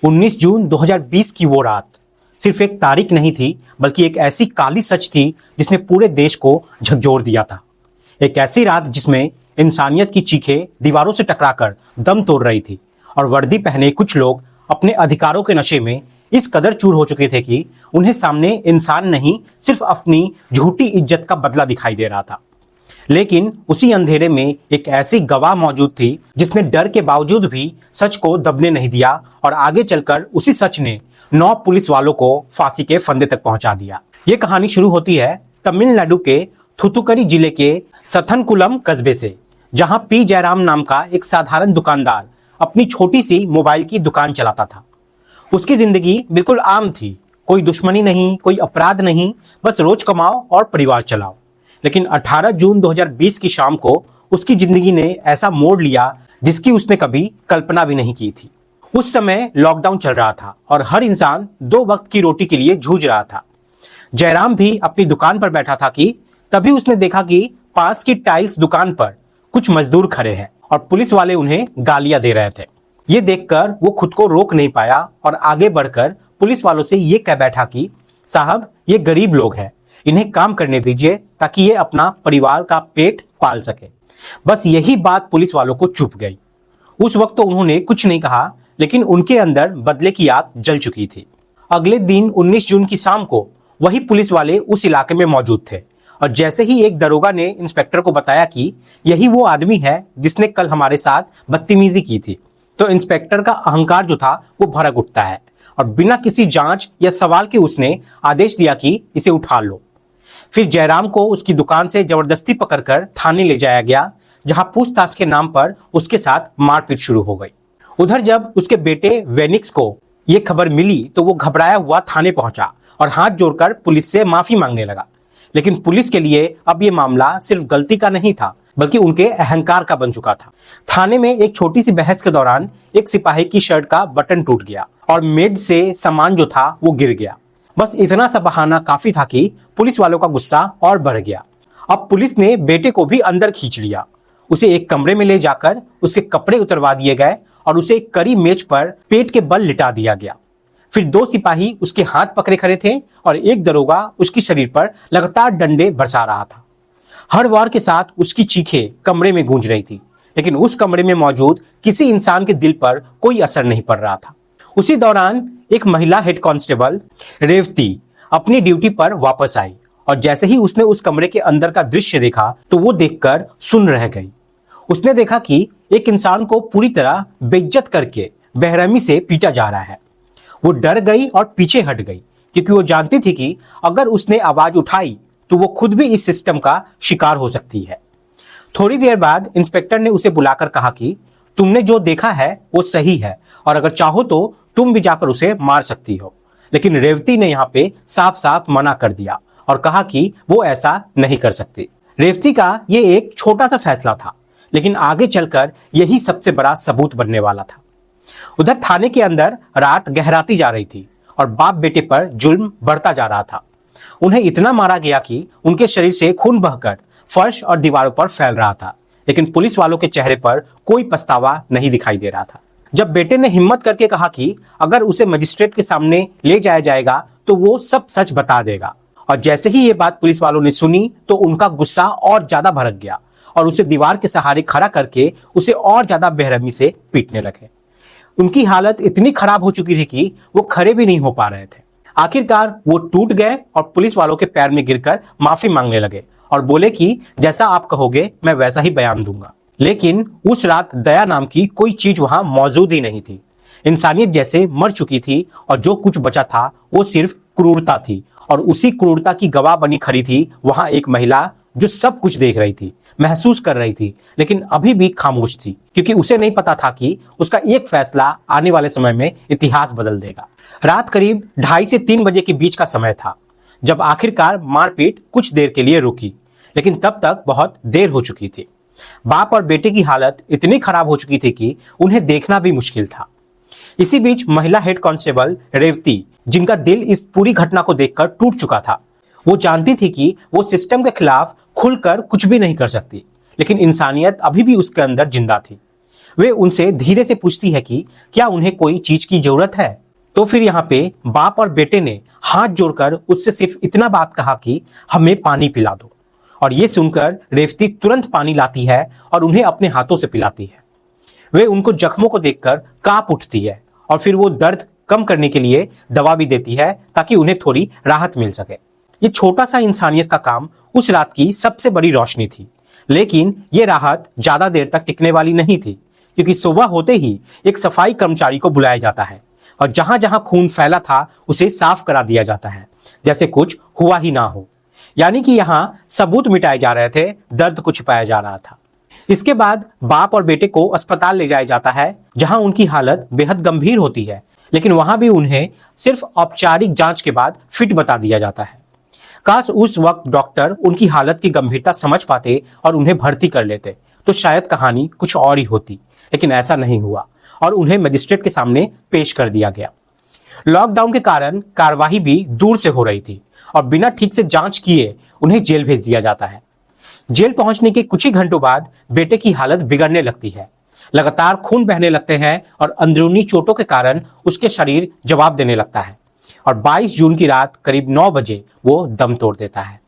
19 जून 2020 की वो रात सिर्फ एक तारीख नहीं थी, बल्कि एक ऐसी काली सच थी जिसने पूरे देश को झकझोर दिया था। एक ऐसी रात जिसमें इंसानियत की चीखें दीवारों से टकराकर दम तोड़ रही थी और वर्दी पहने कुछ लोग अपने अधिकारों के नशे में इस कदर चूर हो चुके थे कि उन्हें सामने इंसान नहीं, सिर्फ अपनी झूठी इज्जत का बदला दिखाई दे रहा था। लेकिन उसी अंधेरे में एक ऐसी गवाह मौजूद थी जिसने डर के बावजूद भी सच को दबने नहीं दिया और आगे चलकर उसी सच ने 9 पुलिस वालों को फांसी के फंदे तक पहुंचा दिया। ये कहानी शुरू होती है तमिलनाडु के थूथुकुडी जिले के सथनकुलम कस्बे से, जहां पी जयराम नाम का एक साधारण दुकानदार अपनी छोटी सी मोबाइल की दुकान चलाता था। उसकी जिंदगी बिल्कुल आम थी, कोई दुश्मनी नहीं, कोई अपराध नहीं, बस रोज कमाओ और परिवार चलाओ। लेकिन 18 जून 2020 की शाम को उसकी जिंदगी ने ऐसा मोड़ लिया जिसकी उसने कभी कल्पना भी नहीं की थी। उस समय लॉकडाउन चल रहा था और हर इंसान 2 वक्त की रोटी के लिए जूझ रहा था। जयराम भी अपनी दुकान पर बैठा था कि तभी उसने देखा कि पास की टाइल्स दुकान पर कुछ मजदूर खड़े हैं और पुलिस वाले उन्हें गालियां दे रहे थे। ये देखकर वो खुद को रोक नहीं पाया और आगे बढ़कर पुलिस वालों से ये कह बैठा कि साहब, ये गरीब लोग हैं, इन्हें काम करने दीजिए ताकि ये अपना परिवार का पेट पाल सके। बस यही बात पुलिस वालों को चुप गई। उस वक्त तो उन्होंने कुछ नहीं कहा, लेकिन उनके अंदर बदले की आग जल चुकी थी। अगले दिन 19 जून की शाम को वही पुलिस वाले उस इलाके में मौजूद थे और जैसे ही एक दरोगा ने इंस्पेक्टर को बताया कि यही वो आदमी है जिसने कल हमारे साथ बदतमीजी की थी, तो इंस्पेक्टर का अहंकार जो था वो भड़क उठता है और बिना किसी जांच या सवाल के उसने आदेश दिया कि इसे उठा लो। फिर जयराम को उसकी दुकान से जबरदस्ती पकड़कर थाने ले जाया गया, जहां पूछताछ के नाम पर उसके साथ मारपीट शुरू हो गई। उधर जब उसके बेटे वेनिक्स को यह खबर मिली तो वो घबराया हुआ थाने पहुंचा और हाथ जोड़कर पुलिस से माफी मांगने लगा। लेकिन पुलिस के लिए अब ये मामला सिर्फ गलती का नहीं था, बल्कि उनके अहंकार का बन चुका था। थाने में एक छोटी सी बहस के दौरान एक सिपाही की शर्ट का बटन टूट गया और मेज से सामान जो था वो गिर गया। बस इतना सा बहाना काफी था कि पुलिस वालों का गुस्सा और बढ़ गया। अब पुलिस ने बेटे को भी अंदर खींच लिया। उसे एक कमरे में ले जाकर उसके कपड़े उतरवा दिए गए और उसे एक कड़ी मेज पर पेट के बल लिटा दिया गया। फिर 2 सिपाही उसके हाथ पकड़े खड़े थे और एक दरोगा उसके शरीर पर लगातार डंडे बरसा रहा था। हर वार के साथ उसकी चीखें कमरे में गूंज रही थी, लेकिन उस कमरे में मौजूद किसी इंसान के दिल पर कोई असर नहीं पड़ रहा था। उसी दौरान एक महिला हेड कांस्टेबल रेवती अपनी ड्यूटी पर वापस आई और जैसे ही उसने उस कमरे के अंदर का दृश्य देखा तो वो देखकर सुन रह गई। उसने देखा कि एक इंसान को पूरी तरह बेइज्जत करके बेरहमी से पीटा जा रहा है। वो डर गई और पीछे हट गई, क्योंकि वो जानती थी कि अगर उसने आवाज उठाई तो वो खुद भी इस सिस्टम का शिकार हो सकती है। थोड़ी देर बाद इंस्पेक्टर ने उसे बुलाकर कहा कि तुमने जो देखा है वो सही है और अगर चाहो तो तुम भी जाकर उसे मार सकती हो। लेकिन रेवती ने यहाँ पे साफ साफ मना कर दिया और कहा कि वो ऐसा नहीं कर सकती। रेवती का ये एक छोटा सा फैसला था, लेकिन आगे चलकर यही सबसे बड़ा सबूत बनने वाला था। उधर थाने के अंदर रात गहराती जा रही थी और बाप बेटे पर जुल्म बढ़ता जा रहा था। उन्हें इतना मारा गया कि उनके शरीर से खून बहकर फर्श और दीवारों पर फैल रहा था, लेकिन पुलिस वालों के चेहरे पर कोई पछतावा नहीं दिखाई दे रहा था। जब बेटे ने हिम्मत करके कहा कि अगर उसे मजिस्ट्रेट के सामने ले जाया जाएगा तो वो सब सच बता देगा, और जैसे ही ये बात पुलिस वालों ने सुनी तो उनका गुस्सा और ज्यादा भड़क गया और उसे दीवार के सहारे खड़ा करके उसे और ज्यादा बेरहमी से पीटने लगे। उनकी हालत इतनी खराब हो चुकी थी कि वो खड़े भी नहीं हो पा रहे थे। आखिरकार वो टूट गए और पुलिस वालों के पैर में गिरकर माफी मांगने लगे और बोले कि जैसा आप कहोगे मैं वैसा ही बयान दूंगा। लेकिन उस रात दया नाम की कोई चीज वहां मौजूद ही नहीं थी। इंसानियत जैसे मर चुकी थी और जो कुछ बचा था वो सिर्फ क्रूरता थी, और उसी क्रूरता की गवाह बनी खड़ी थी वहां एक महिला जो सब कुछ देख रही थी, महसूस कर रही थी, लेकिन अभी भी खामोश थी, क्योंकि उसे नहीं पता था कि उसका एक फैसला आने वाले समय में इतिहास बदल देगा। रात करीब 2:30 से 3 बजे के बीच का समय था जब आखिरकार मारपीट कुछ देर के लिए रुकी, लेकिन तब तक बहुत देर हो चुकी थी। बाप और बेटे की हालत इतनी खराब हो चुकी थी कि उन्हें देखना भी मुश्किल था। इसी बीच महिला हेड कांस्टेबल रेवती, जिनका दिल इस पूरी घटना को देखकर टूट चुका था, वो जानती थी कि वो सिस्टम के खिलाफ खुलकर कुछ भी नहीं कर सकती, लेकिन इंसानियत अभी भी उसके अंदर जिंदा थी। वे उनसे धीरे से पूछती है कि क्या उन्हें कोई चीज की जरूरत है। तो फिर यहाँ पे बाप और बेटे ने हाथ जोड़कर उससे सिर्फ इतना बात कहा कि हमें पानी पिला दो। और ये सुनकर रेवती तुरंत पानी लाती है और उन्हें अपने हाथों से पिलाती है। वे उनको जख्मों को देखकर कांप उठती है और फिर वो दर्द कम करने के लिए दवा भी देती है ताकि उन्हें थोड़ी राहत मिल सके। ये छोटा सा इंसानियत का काम उस रात की सबसे बड़ी रोशनी थी। लेकिन ये राहत ज्यादा देर तक टिकने वाली नहीं थी, क्योंकि सुबह होते ही एक सफाई कर्मचारी को बुलाया जाता है और जहां जहां खून फैला था उसे साफ करा दिया जाता है, जैसे कुछ हुआ ही ना हो। यानी कि यहाँ सबूत मिटाए जा रहे थे, दर्द को छिपाया जा रहा था। इसके बाद बाप और बेटे को अस्पताल ले जाया जाता है, जहां उनकी हालत बेहद गंभीर होती है, लेकिन वहां भी उन्हें सिर्फ औपचारिक जांच के बाद फिट बता दिया जाता है। काश उस वक्त डॉक्टर उनकी हालत की गंभीरता समझ पाते और उन्हें भर्ती कर लेते, तो शायद कहानी कुछ और ही होती। लेकिन ऐसा नहीं हुआ और उन्हें मजिस्ट्रेट के सामने पेश कर दिया गया। लॉकडाउन के कारण कार्यवाही भी दूर से हो रही थी और बिना ठीक से जांच किए उन्हें जेल भेज दिया जाता है। जेल पहुंचने के कुछ ही घंटों बाद बेटे की हालत बिगड़ने लगती है। लगातार खून बहने लगते हैं और अंदरूनी चोटों के कारण उसके शरीर जवाब देने लगता है और 22 जून की रात करीब 9 बजे वो दम तोड़ देता है।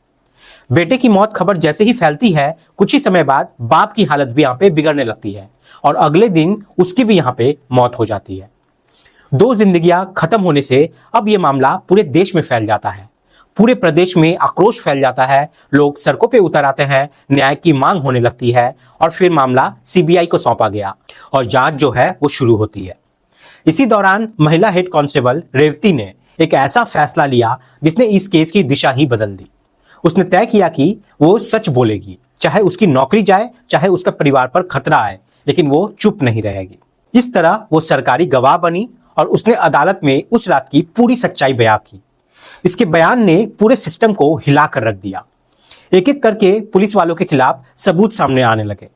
बेटे की मौत खबर जैसे ही फैलती है, कुछ ही समय बाद बाप की हालत भी यहाँ पे बिगड़ने लगती है और अगले दिन उसकी भी यहाँ पे मौत हो जाती है। 2 जिंदगियां खत्म होने से अब ये मामला पूरे देश में फैल जाता है। पूरे प्रदेश में आक्रोश फैल जाता है, लोग सड़कों पे उतर आते हैं, न्याय की मांग होने लगती है और फिर मामला सीबीआई को सौंपा गया और जांच जो है वो शुरू होती है। इसी दौरान महिला हेड कांस्टेबल रेवती ने एक ऐसा फैसला लिया जिसने इस केस की दिशा ही बदल दी। उसने तय किया कि वो सच बोलेगी, चाहे उसकी नौकरी जाए, चाहे उसका परिवार पर खतरा आए, लेकिन वो चुप नहीं रहेगी। इस तरह वो सरकारी गवाह बनी और उसने अदालत में उस रात की पूरी सच्चाई बयां की। इसके बयान ने पूरे सिस्टम को हिला कर रख दिया। एक एक करके पुलिस वालों के खिलाफ सबूत सामने आने लगे।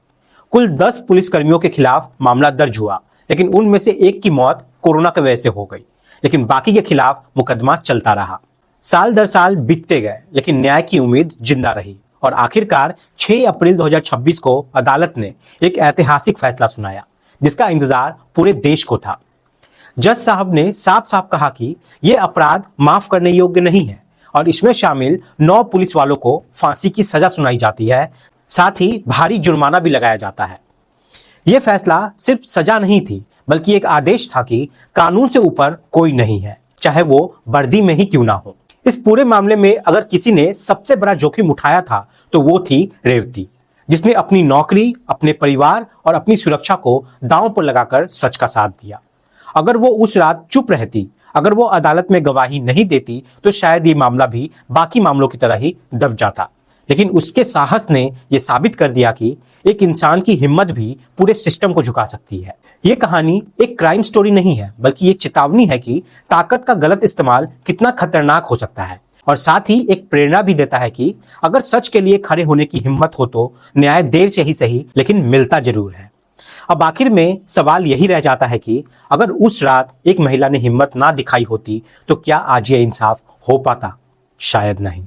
कुल 10 पुलिसकर्मियों के खिलाफ मामला दर्ज हुआ, लेकिन उनमें से एक की मौत कोरोना की वजह से हो गई, लेकिन बाकी के खिलाफ मुकदमा चलता रहा। साल दर साल बीतते गए, लेकिन न्याय की उम्मीद जिंदा रही और आखिरकार 6 अप्रैल 2026 को अदालत ने एक ऐतिहासिक फैसला सुनाया, जिसका इंतजार पूरे देश को था। जज साहब ने साफ साफ कहा कि यह अपराध माफ करने योग्य नहीं है और इसमें शामिल 9 पुलिस वालों को फांसी की सजा सुनाई जाती है, साथ ही भारी जुर्माना भी लगाया जाता है। यह फैसला सिर्फ सजा नहीं थी, बल्कि एक आदेश था कि कानून से ऊपर कोई नहीं है, चाहे वो वर्दी में ही क्यों ना हो। इस पूरे मामले में अगर किसी ने सबसे बड़ा जोखिम उठाया था तो वो थी रेवती, जिसने अपनी नौकरी, अपने परिवार और अपनी सुरक्षा को दांव पर लगाकर सच का साथ दिया। अगर वो उस रात चुप रहती, अगर वो अदालत में गवाही नहीं देती, तो शायद ये मामला भी बाकी मामलों की तरह ही दब जाता। लेकिन उसके साहस ने यह साबित कर दिया कि एक इंसान की हिम्मत भी पूरे सिस्टम को झुका सकती है। ये कहानी एक क्राइम स्टोरी नहीं है, बल्कि एक चेतावनी है कि ताकत का गलत इस्तेमाल कितना खतरनाक हो सकता है, और साथ ही एक प्रेरणा भी देता है कि अगर सच के लिए खड़े होने की हिम्मत हो तो न्याय देर से ही सही, लेकिन मिलता जरूर है। अब आखिर में सवाल यही रह जाता है कि अगर उस रात एक महिला ने हिम्मत ना दिखाई होती तो क्या आज ये इंसाफ हो पाता? शायद नहीं।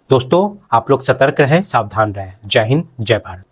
दोस्तों, आप लोग सतर्क रहें, सावधान रहें। जय हिंद, जय भारत।